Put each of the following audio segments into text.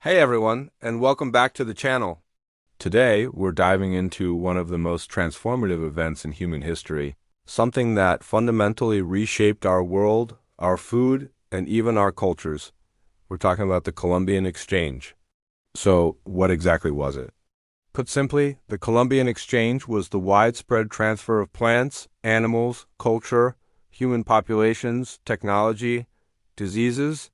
Hey everyone, and welcome back to the channel. Today, we're diving into one of the most transformative events in human history, something that fundamentally reshaped our world, our food, and even our cultures. We're talking about the Columbian Exchange. So, what exactly was it? Put simply, the Columbian Exchange was the widespread transfer of plants, animals, culture, human populations, technology, diseases,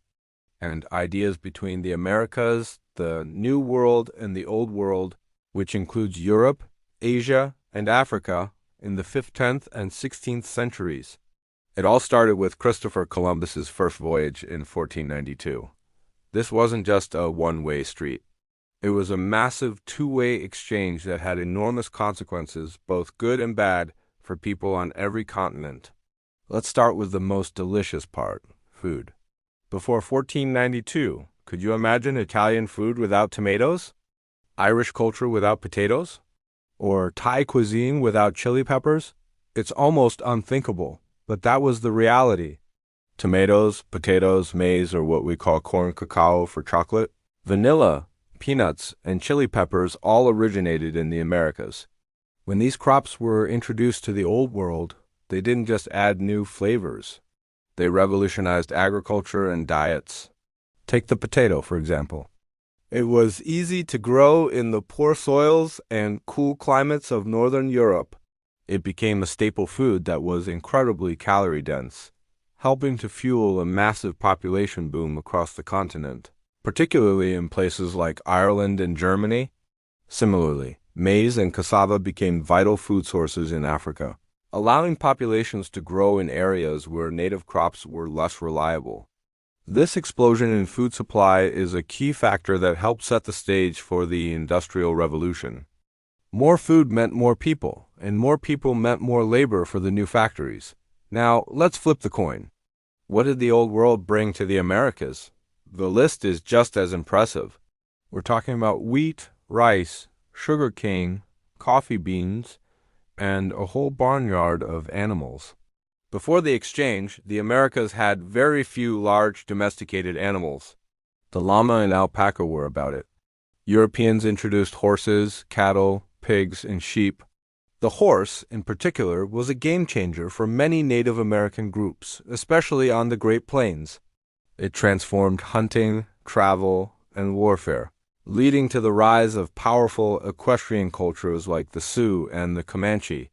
and ideas between the Americas, the New World, and the Old World, which includes Europe, Asia, and Africa in the 5th, 10th, and 16th centuries. It all started with Christopher Columbus's first voyage in 1492. This wasn't just a one-way street. It was a massive two-way exchange that had enormous consequences, both good and bad, for people on every continent. Let's start with the most delicious part, food. Before 1492, could you imagine Italian food without tomatoes? Irish culture without potatoes? Or Thai cuisine without chili peppers? It's almost unthinkable, but that was the reality. Tomatoes, potatoes, maize, or what we call corn cacao for chocolate, vanilla, peanuts, and chili peppers all originated in the Americas. When these crops were introduced to the Old World, they didn't just add new flavors. They revolutionized agriculture and diets. Take the potato, for example. It was easy to grow in the poor soils and cool climates of Northern Europe. It became a staple food that was incredibly calorie-dense, helping to fuel a massive population boom across the continent, particularly in places like Ireland and Germany. Similarly, maize and cassava became vital food sources in Africa, allowing populations to grow in areas where native crops were less reliable. This explosion in food supply is a key factor that helped set the stage for the Industrial Revolution. More food meant more people, and more people meant more labor for the new factories. Now, let's flip the coin. What did the Old World bring to the Americas? The list is just as impressive. We're talking about wheat, rice, sugarcane, coffee beans, and a whole barnyard of animals. Before the exchange, the Americas had very few large domesticated animals. The llama and alpaca were about it. Europeans introduced horses, cattle, pigs, and sheep. The horse, in particular, was a game changer for many Native American groups, especially on the Great Plains. It transformed hunting, travel, and warfare, leading to the rise of powerful equestrian cultures like the Sioux and the Comanche.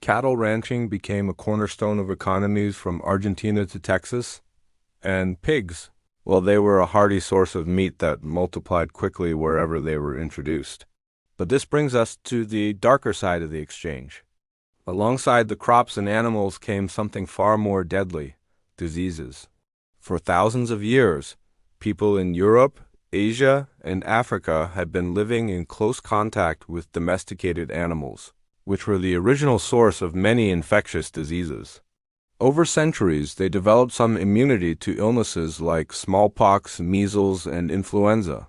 Cattle ranching became a cornerstone of economies from Argentina to Texas. And pigs, well, they were a hearty source of meat that multiplied quickly wherever they were introduced. But this brings us to the darker side of the exchange. Alongside the crops and animals came something far more deadly: diseases. For thousands of years, people in Europe, Asia, and Africa had been living in close contact with domesticated animals, which were the original source of many infectious diseases. Over centuries, they developed some immunity to illnesses like smallpox, measles, and influenza.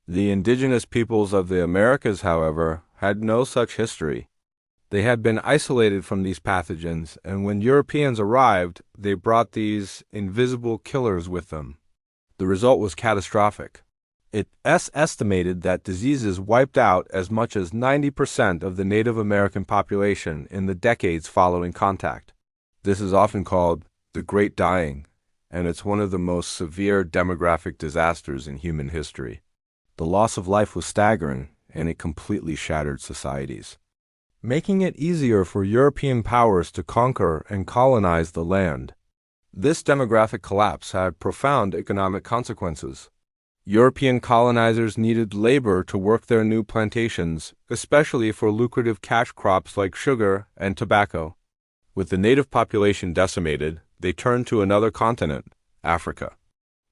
The indigenous peoples of the Americas, however, had no such history. They had been isolated from these pathogens, and when Europeans arrived, they brought these invisible killers with them. The result was catastrophic. It's estimated that diseases wiped out as much as 90% of the Native American population in the decades following contact. This is often called the Great Dying, and it's one of the most severe demographic disasters in human history. The loss of life was staggering, and it completely shattered societies, making it easier for European powers to conquer and colonize the land. This demographic collapse had profound economic consequences. European colonizers needed labor to work their new plantations, especially for lucrative cash crops like sugar and tobacco. With the native population decimated, they turned to another continent, Africa.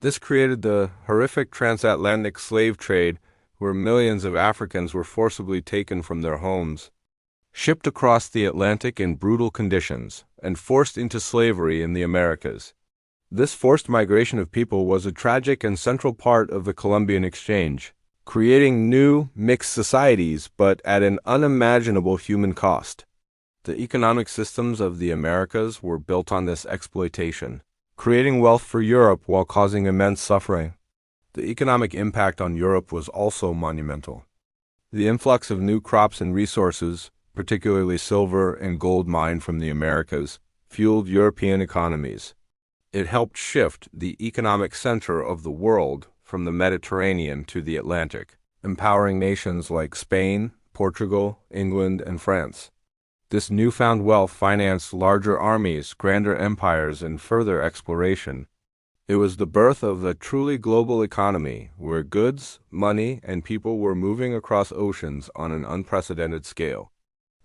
This created the horrific transatlantic slave trade, where millions of Africans were forcibly taken from their homes, shipped across the Atlantic in brutal conditions, and forced into slavery in the Americas. This forced migration of people was a tragic and central part of the Columbian Exchange, creating new, mixed societies, but at an unimaginable human cost. The economic systems of the Americas were built on this exploitation, creating wealth for Europe while causing immense suffering. The economic impact on Europe was also monumental. The influx of new crops and resources, particularly silver and gold mined from the Americas, fueled European economies. It helped shift the economic center of the world from the Mediterranean to the Atlantic, empowering nations like Spain, Portugal, England, and France. This newfound wealth financed larger armies, grander empires, and further exploration. It was the birth of a truly global economy, where goods, money, and people were moving across oceans on an unprecedented scale.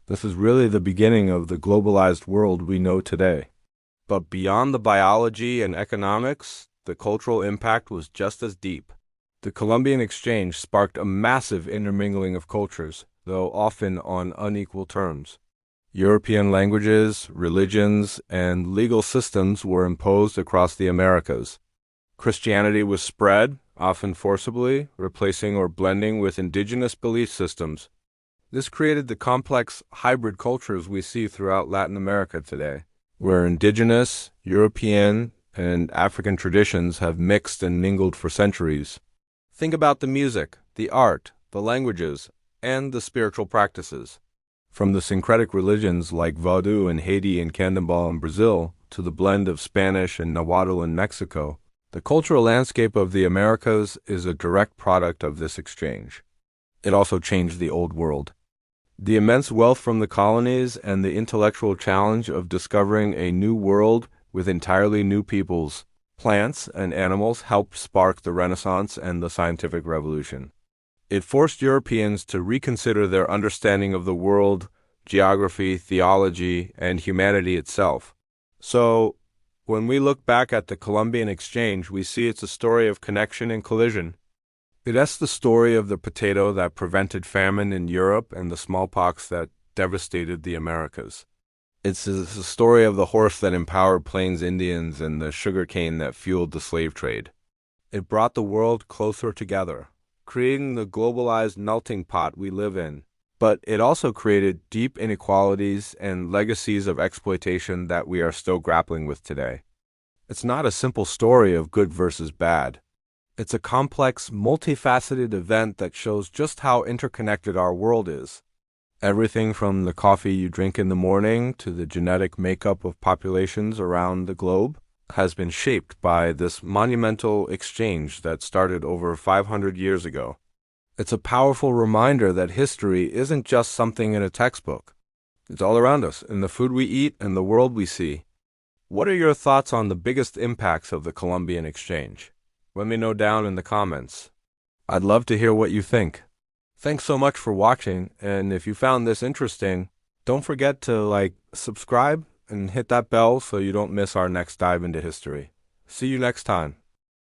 This is really the beginning of the globalized world we know today. But beyond the biology and economics, the cultural impact was just as deep. The Columbian Exchange sparked a massive intermingling of cultures, though often on unequal terms. European languages, religions, and legal systems were imposed across the Americas. Christianity was spread, often forcibly, replacing or blending with indigenous belief systems. This created the complex hybrid cultures we see throughout Latin America today, where indigenous, European, and African traditions have mixed and mingled for centuries. Think about the music, the art, the languages, and the spiritual practices. From the syncretic religions like Vodou in Haiti and Candomblé in Brazil, to the blend of Spanish and Nahuatl in Mexico, the cultural landscape of the Americas is a direct product of this exchange. It also changed the Old World. The immense wealth from the colonies and the intellectual challenge of discovering a new world with entirely new peoples, plants, and animals helped spark the Renaissance and the scientific revolution. It forced Europeans to reconsider their understanding of the world, geography, theology, and humanity itself. So, when we look back at the Columbian Exchange, we see it's a story of connection and collision. It's the story of the potato that prevented famine in Europe and the smallpox that devastated the Americas. It's the story of the horse that empowered Plains Indians and the sugarcane that fueled the slave trade. It brought the world closer together, creating the globalized melting pot we live in. But it also created deep inequalities and legacies of exploitation that we are still grappling with today. It's not a simple story of good versus bad. It's a complex, multifaceted event that shows just how interconnected our world is. Everything from the coffee you drink in the morning to the genetic makeup of populations around the globe has been shaped by this monumental exchange that started over 500 years ago. It's a powerful reminder that history isn't just something in a textbook. It's all around us, in the food we eat and the world we see. What are your thoughts on the biggest impacts of the Columbian Exchange? Let me know down in the comments. I'd love to hear what you think. Thanks so much for watching, and if you found this interesting, don't forget to subscribe and hit that bell so you don't miss our next dive into history. See you next time.